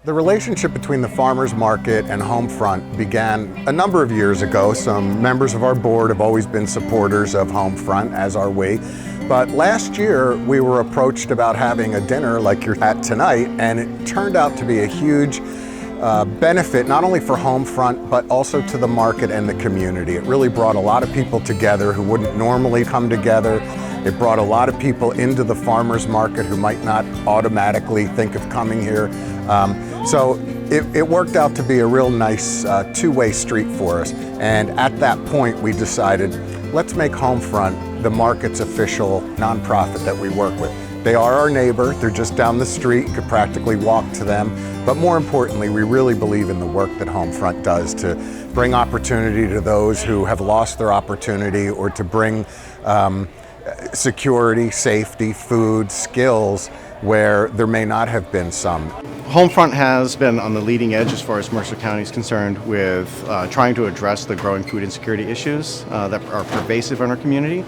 The relationship between the farmers market and HomeFront began a number of years ago. Some members of our board have always been supporters of HomeFront, as are we. But last year we were approached about having a dinner like you're at tonight, and it turned out to be a huge benefit not only for HomeFront but also to the market and the community. It really brought a lot of people together who wouldn't normally come together. It brought a lot of people into the farmers market who might not automatically think of coming here. So it worked out to be a real nice two-way street for us. And at that point we decided, let's make HomeFront the market's official nonprofit that we work with. They are our neighbor, they're just down the street, you could practically walk to them. But more importantly, we really believe in the work that HomeFront does to bring opportunity to those who have lost their opportunity, or to bring security, safety, food, skills where there may not have been some. HomeFront has been on the leading edge as far as Mercer County is concerned with trying to address the growing food insecurity issues that are pervasive in our community.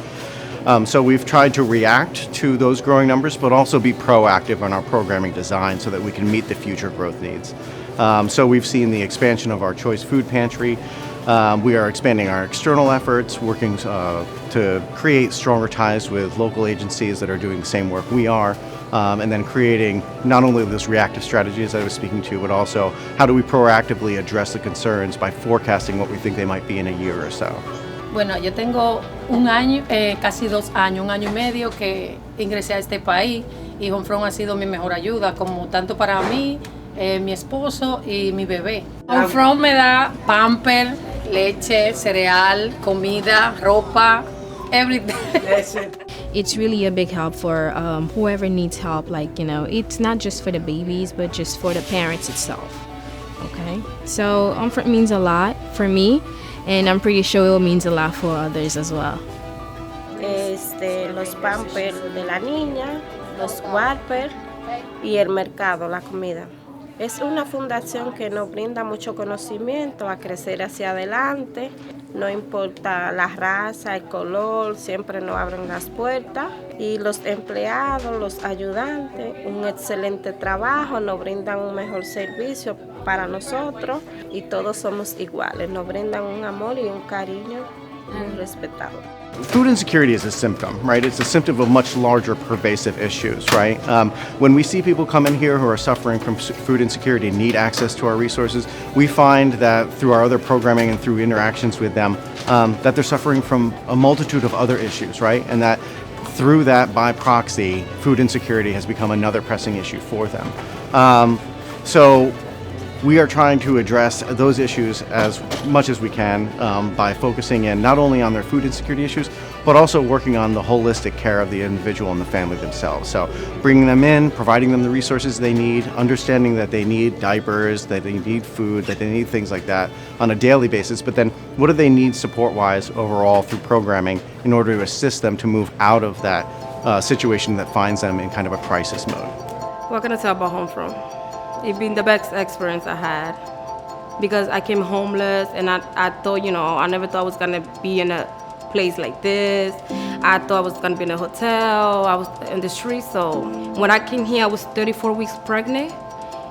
So we've tried to react to those growing numbers, but also be proactive on our programming design so that we can meet the future growth needs. So we've seen the expansion of our Choice Food Pantry. We are expanding our external efforts, working to create stronger ties with local agencies that are doing the same work we are, and then creating not only this reactive strategy as I was speaking to, but also how do we proactively address the concerns by forecasting what we think they might be in a year or so. Bueno, yo tengo un año, casi 2 años, 1 año y medio que ingresé a este país, y HomeFront ha sido mi mejor ayuda, como tanto para mí, mi esposo y mi bebé. HomeFront me da pamper, leche, cereal, comida, ropa, everything. It's really a big help for whoever needs help. Like, it's not just for the babies, but just for the parents itself. Okay, so HomeFront means a lot for me, and I'm pretty sure it means a lot for others as well. Los pampers de la niña, los wipers y el mercado, la comida. Es una fundación que nos brinda mucho conocimiento a crecer hacia adelante, no importa la raza, el color, siempre nos abren las puertas, y los empleados, los ayudantes, un excelente trabajo, nos brindan un mejor servicio para nosotros, y todos somos iguales, nos brindan un amor y un cariño muy respetado. Food insecurity is a symptom, right? It's a symptom of much larger pervasive issues, right? When we see people come in here who are suffering from food insecurity and need access to our resources, we find that through our other programming and through interactions with them, that they're suffering from a multitude of other issues, right? And that through that, by proxy, food insecurity has become another pressing issue for them. So we are trying to address those issues as much as we can by focusing in not only on their food insecurity issues, but also working on the holistic care of the individual and the family themselves. So bringing them in, providing them the resources they need, understanding that they need diapers, that they need food, that they need things like that on a daily basis, but then what do they need support-wise overall through programming in order to assist them to move out of that situation that finds them in kind of a crisis mode. What can I tell about HomeFront? It's been the best experience I had, because I came homeless, and I thought, I never thought I was gonna be in a place like this. I thought I was gonna be in a hotel, I was in the street. So when I came here, I was 34 weeks pregnant,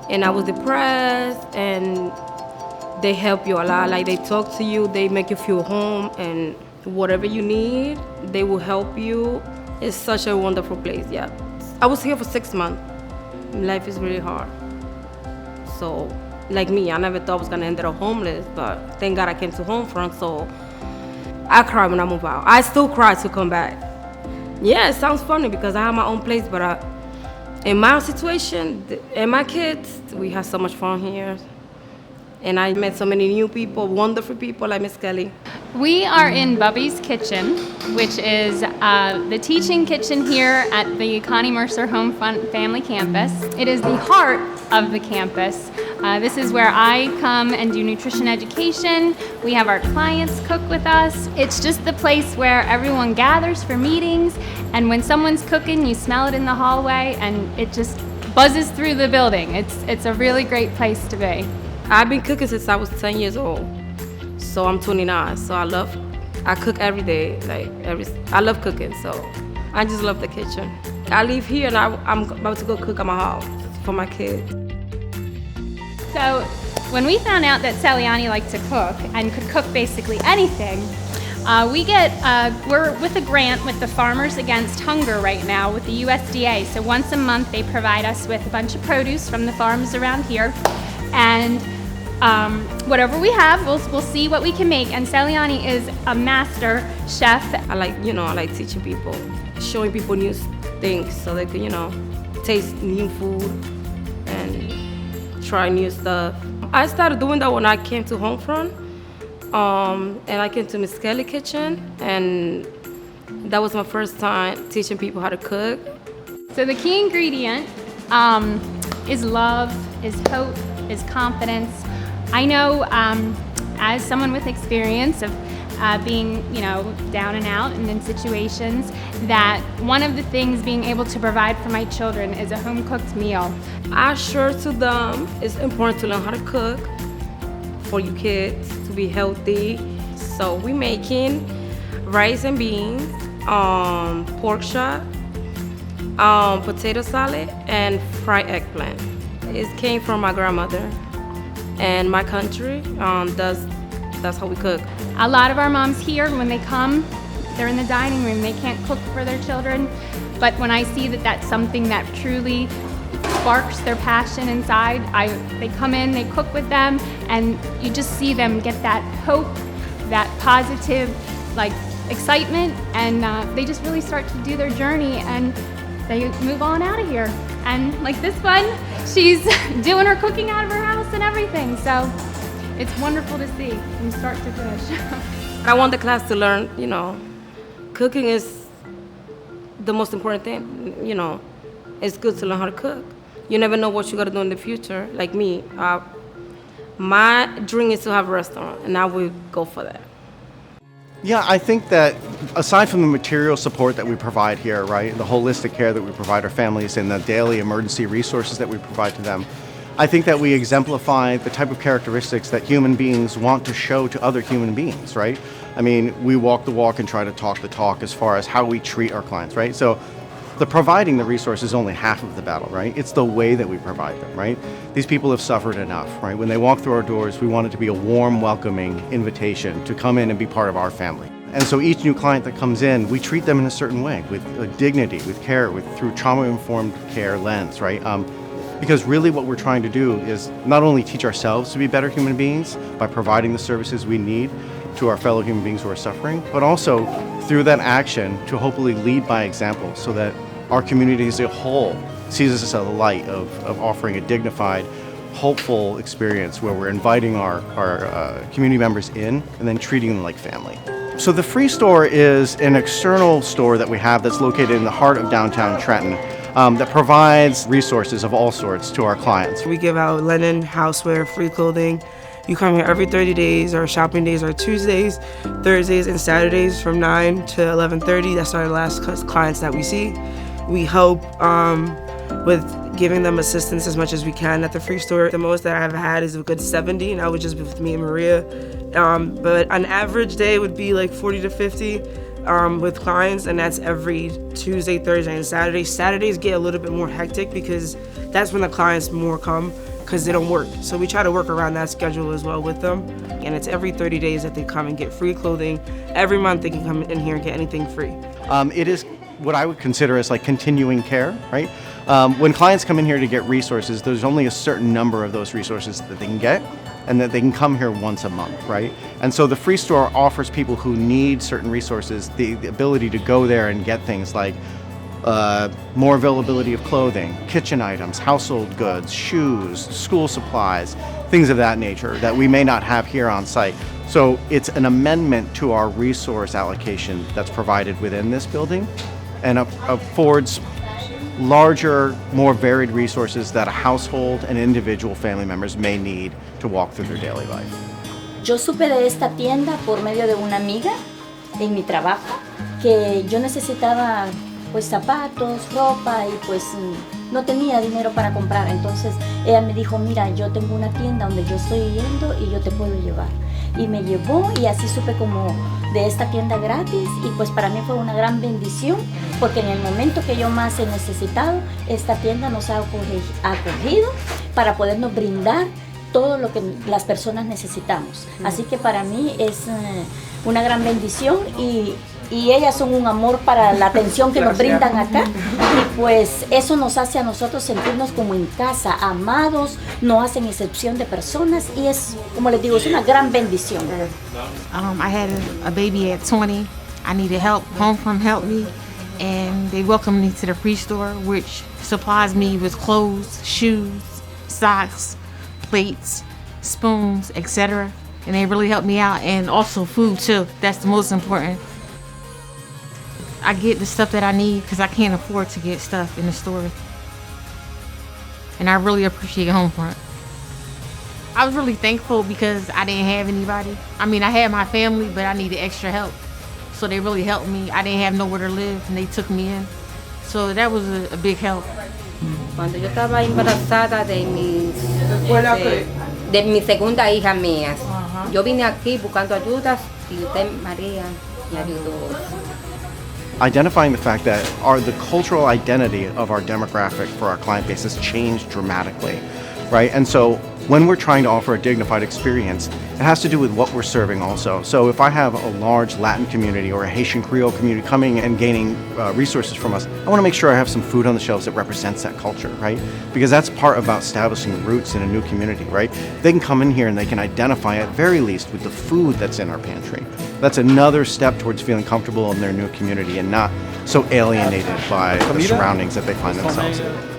and I was depressed, and they help you a lot. Like, they talk to you, they make you feel home, and whatever you need, they will help you. It's such a wonderful place, yeah. I was here for 6 months. Life is really hard. So, like me, I never thought I was gonna end up homeless, but thank God I came to HomeFront, so I cried when I moved out. I still cry to come back. Yeah, it sounds funny because I have my own place, but in my situation, and my kids, we have so much fun here. And I met so many new people, wonderful people like Miss Kelly. We are in Bubby's Kitchen, which is the teaching kitchen here at the Connie Mercer HomeFront Family Campus. It is the heart of the campus. This is where I come and do nutrition education. We have our clients cook with us. It's just the place where everyone gathers for meetings, and when someone's cooking, you smell it in the hallway, and it just buzzes through the building. It's a really great place to be. I've been cooking since I was 10 years old. So I'm 29, so I cook every day, I love cooking, so I just love the kitchen. I leave here and I'm about to go cook at my house for my kids. So when we found out that Saliani liked to cook and could cook basically anything, we're with a grant with the Farmers Against Hunger right now with the USDA. So once a month they provide us with a bunch of produce from the farms around here, and whatever we have, we'll see what we can make. And Saliani is a master chef. I like teaching people, showing people new things so they can, taste new food and try new stuff. I started doing that when I came to HomeFront. And I came to Miss Kelly Kitchen, and that was my first time teaching people how to cook. So the key ingredient is love, is hope, is confidence. I know as someone with experience of being, down and out and in situations, that one of the things being able to provide for my children is a home-cooked meal. I assure to them it's important to learn how to cook for your kids to be healthy. So we're making rice and beans, pork chop, potato salad, and fried eggplant. It came from my grandmother, and my country, that's how we cook. A lot of our moms here, when they come, they're in the dining room. They can't cook for their children, but when I see that that's something that truly sparks their passion inside, they come in, they cook with them, and you just see them get that hope, that positive, excitement, and they just really start to do their journey, and they move on out of here. And like this one, she's doing her cooking out of her house and everything, so it's wonderful to see from start to finish. I want the class to learn, cooking is the most important thing, It's good to learn how to cook. You never know what you're gonna do in the future. Like me, my dream is to have a restaurant, and I will go for that. Yeah, I think that aside from the material support that we provide here, right, the holistic care that we provide our families and the daily emergency resources that we provide to them, I think that we exemplify the type of characteristics that human beings want to show to other human beings, right? I mean, we walk the walk and try to talk the talk as far as how we treat our clients, right? So the providing the resource is only half of the battle, right? It's the way that we provide them, right? These people have suffered enough, right? When they walk through our doors, we want it to be a warm, welcoming invitation to come in and be part of our family. And so each new client that comes in, we treat them in a certain way, with dignity, with care, through trauma-informed care lens, right? Because really what we're trying to do is not only teach ourselves to be better human beings by providing the services we need to our fellow human beings who are suffering, but also through that action to hopefully lead by example so that our community as a whole sees us as a light of offering a dignified, hopeful experience where we're inviting our community members in and then treating them like family. So the Free Store is an external store that we have that's located in the heart of downtown Trenton that provides resources of all sorts to our clients. We give out linen, houseware, free clothing. You come here every 30 days. Our shopping days are Tuesdays, Thursdays, and Saturdays from 9 to 11:30. That's our last clients that we see. We help with giving them assistance as much as we can at the Free Store. The most that I've had is a good 70, and that would just be with me and Maria. But an average day would be like 40 to 50 with clients, and that's every Tuesday, Thursday, and Saturday. Saturdays get a little bit more hectic because that's when the clients more come because they don't work. So we try to work around that schedule as well with them. And it's every 30 days that they come and get free clothing. Every month they can come in here and get anything free. It is what I would consider as like continuing care, right? When clients come in here to get resources, there's only a certain number of those resources that they can get, and that they can come here once a month, right? And so the Free Store offers people who need certain resources the ability to go there and get things like more availability of clothing, kitchen items, household goods, shoes, school supplies, things of that nature that we may not have here on site. So it's an amendment to our resource allocation that's provided within this building and affords larger, more varied resources that a household and individual family members may need to walk through their daily life. Yo supe de esta tienda por medio de una amiga en mi trabajo, que yo necesitaba pues zapatos, ropa y pues no tenía dinero para comprar. Entonces ella me dijo, mira, yo tengo una tienda donde yo estoy yendo y yo te puedo llevar. Y me llevó y así supe como de esta tienda gratis y pues para mí fue una gran bendición porque en el momento que yo más he necesitado, esta tienda nos ha acogido para podernos brindar todo lo que las personas necesitamos. Así que para mí es una gran bendición y ellas son un amor para la atención que nos brindan acá, y pues eso nos hace a nosotros sentirnos como en casa, amados, no hacen excepción de personas, y es, como les digo, es una gran bendición. I had a baby at 20. I needed help. HomeFront helped me, and they welcomed me to the free store, which supplies me with clothes, shoes, socks, plates, spoons, etc. And they really helped me out, and also food too. That's the most important. I get the stuff that I need because I can't afford to get stuff in the store. And I really appreciate HomeFront. I was really thankful because I didn't have anybody. I mean, I had my family, but I needed extra help. So they really helped me. I didn't have nowhere to live, and they took me in. So that was a big help. Cuando yo estaba embarazada de mi segunda hija mía, yo vine aquí buscando ayudas y usted, María, me ayudó. Identifying the fact that the cultural identity of our demographic for our client base has changed dramatically, right? And so when we're trying to offer a dignified experience, it has to do with what we're serving also. So if I have a large Latin community or a Haitian Creole community coming and gaining resources from us, I want to make sure I have some food on the shelves that represents that culture, right? Because that's part about establishing roots in a new community, right? They can come in here and they can identify at very least with the food that's in our pantry. That's another step towards feeling comfortable in their new community and not so alienated by the surroundings that they find themselves in.